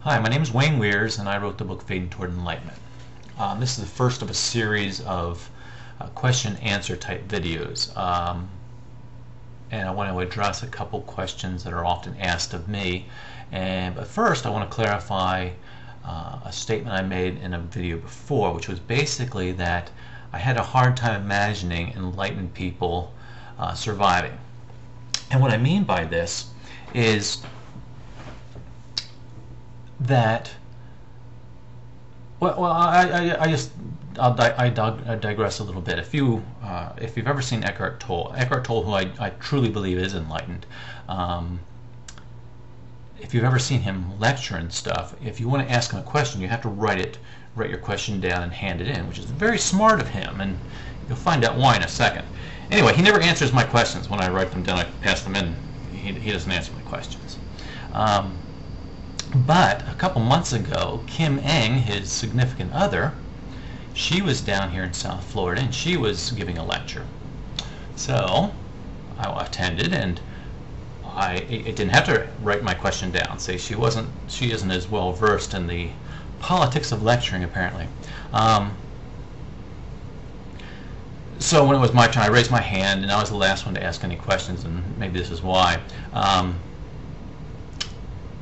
Hi, my name is Wayne Weirs, and I wrote the book Fading Toward Enlightenment. This is the first of a series of question-answer type videos, and I want to address a couple questions that are often asked of me. But first, I want to clarify a statement I made in a video before, which was basically that I had a hard time imagining enlightened people surviving. And what I mean by this is that, I digress a little bit. If you've ever seen Eckhart Tolle, who I truly believe is enlightened, if you've ever seen him lecture and stuff, if you want to ask him a question, you have to write your question down and hand it in, which is very smart of him, and you'll find out why in a second. Anyway, he never answers my questions. When I write them down, I pass them in. He doesn't answer my questions. But a couple months ago, Kim Eng, his significant other, she was down here in South Florida, and she was giving a lecture. So I attended, and I didn't have to write my question down. Say she isn't as well versed in the politics of lecturing, apparently. So when it was my turn, I raised my hand, and I was the last one to ask any questions, and maybe this is why.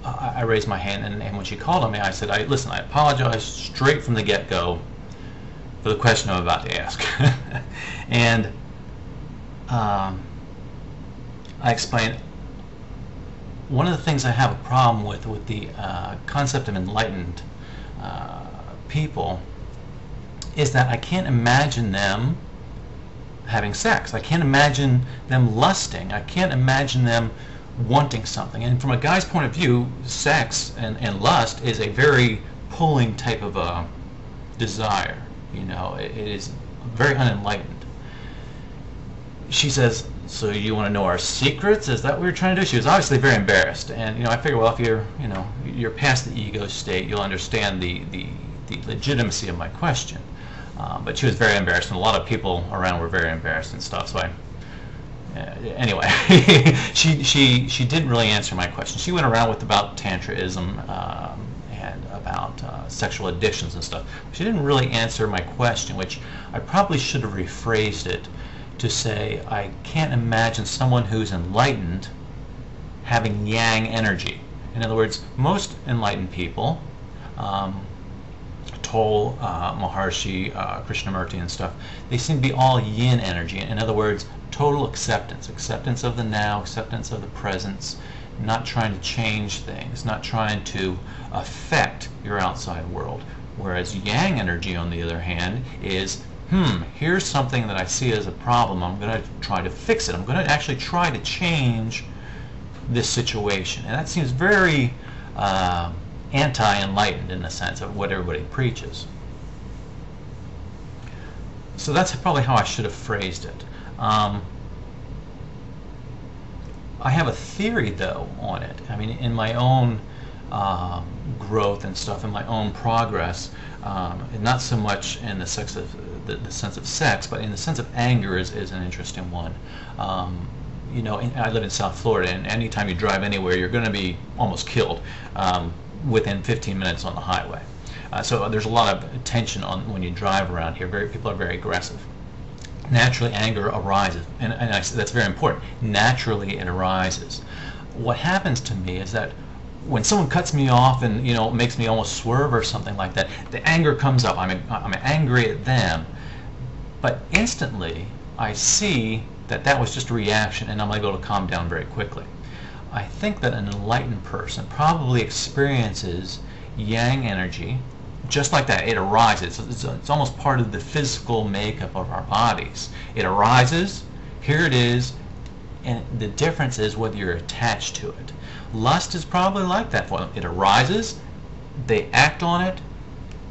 I raised my hand, and when she called on me, I said, listen, I apologize straight from the get-go for the question I'm about to ask. And I explained, one of the things I have a problem with the concept of enlightened people is that I can't imagine them having sex. I can't imagine them lusting. I can't imagine them wanting something. And from a guy's point of view, sex and lust is a very pulling type of a desire. You know, it is very unenlightened. She says, so you want to know our secrets? Is that what you're trying to do? She was obviously very embarrassed. And I figured, well, if you're past the ego state, you'll understand the legitimacy of my question. But she was very embarrassed, and a lot of people around were very embarrassed and stuff. So anyway, she didn't really answer my question. She went around with about Tantraism and about sexual addictions and stuff. She didn't really answer my question, which I probably should have rephrased it to say, I can't imagine someone who's enlightened having yang energy. In other words, most enlightened people, Tolle, Maharshi, Krishnamurti and stuff, they seem to be all yin energy. In other words, total acceptance of the now, acceptance of the presence, not trying to change things, not trying to affect your outside world. Whereas yang energy, on the other hand, is, here's something that I see as a problem. I'm going to try to fix it. I'm going to actually try to change this situation. And that seems very anti-enlightened in the sense of what everybody preaches. So that's probably how I should have phrased it. I have a theory, though, on it. I mean, in my own growth and stuff, in my own progress, and not so much in the sense of sex, but in the sense of anger is an interesting one. I live in South Florida, and anytime you drive anywhere, you're going to be almost killed within 15 minutes on the highway. So there's a lot of tension when you drive around here. People are very aggressive. Naturally, anger arises, and that's very important. Naturally, it arises. What happens to me is that when someone cuts me off and makes me almost swerve or something like that, the anger comes up. I'm angry at them, but instantly I see that was just a reaction, and I'm able to calm down very quickly. I think that an enlightened person probably experiences yang energy just like that. It arises. It's almost part of the physical makeup of our bodies. It arises, here it is, and the difference is whether you're attached to it. Lust is probably like that for them. It arises, they act on it,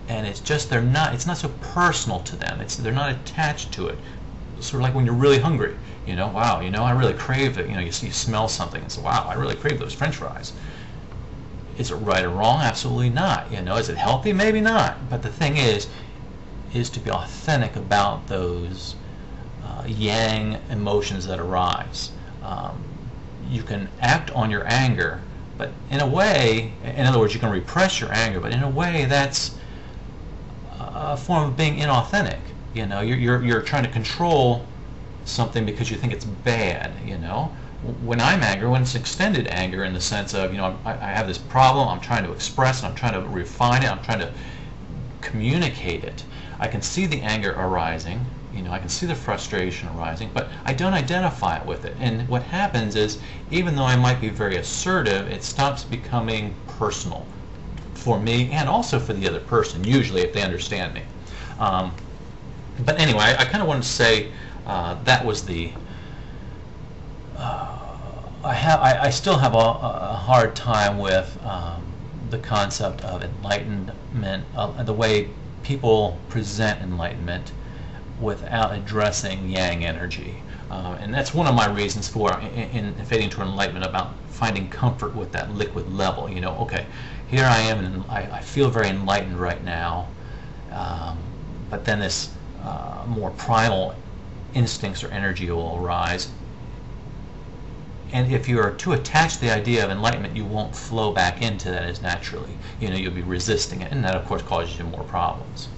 and it's not so personal to them. They're not attached to it. Sort of like when you're really hungry. Wow, I really crave it. You smell something and say, wow, I really crave those French fries. Is it right or wrong? Absolutely not. Is it healthy? Maybe not. But the thing is to be authentic about those yang emotions that arise. You can act on your anger, But in a way, in other words, you can repress your anger, but in a way that's a form of being inauthentic. You know, you're trying to control something because you think it's bad. You know, when I'm angry, when it's extended anger in the sense of, you know, I have this problem, I'm trying to express it, I'm trying to refine it, I'm trying to communicate it. I can see the anger arising, you know, I can see the frustration arising, but I don't identify it with it. And what happens is, even though I might be very assertive, it stops becoming personal for me and also for the other person, usually, if they understand me. But anyway, I kind of wanted to say that was the I still have a hard time with the concept of enlightenment, the way people present enlightenment without addressing yang energy. And that's one of my reasons for in fading to enlightenment, about finding comfort with that liquid level. You know, okay, here I am, and I feel very enlightened right now, but then this more primal instincts or energy will arise. And if you are too attached to the idea of enlightenment, you won't flow back into that as naturally. You know, you'll be resisting it, and that, of course, causes you more problems.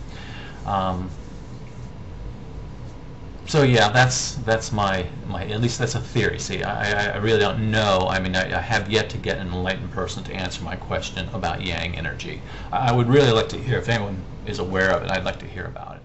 So yeah, that's my at least that's a theory. See, I really don't know. I mean, I have yet to get an enlightened person to answer my question about yang energy. I would really like to hear, if anyone is aware of it, I'd like to hear about it.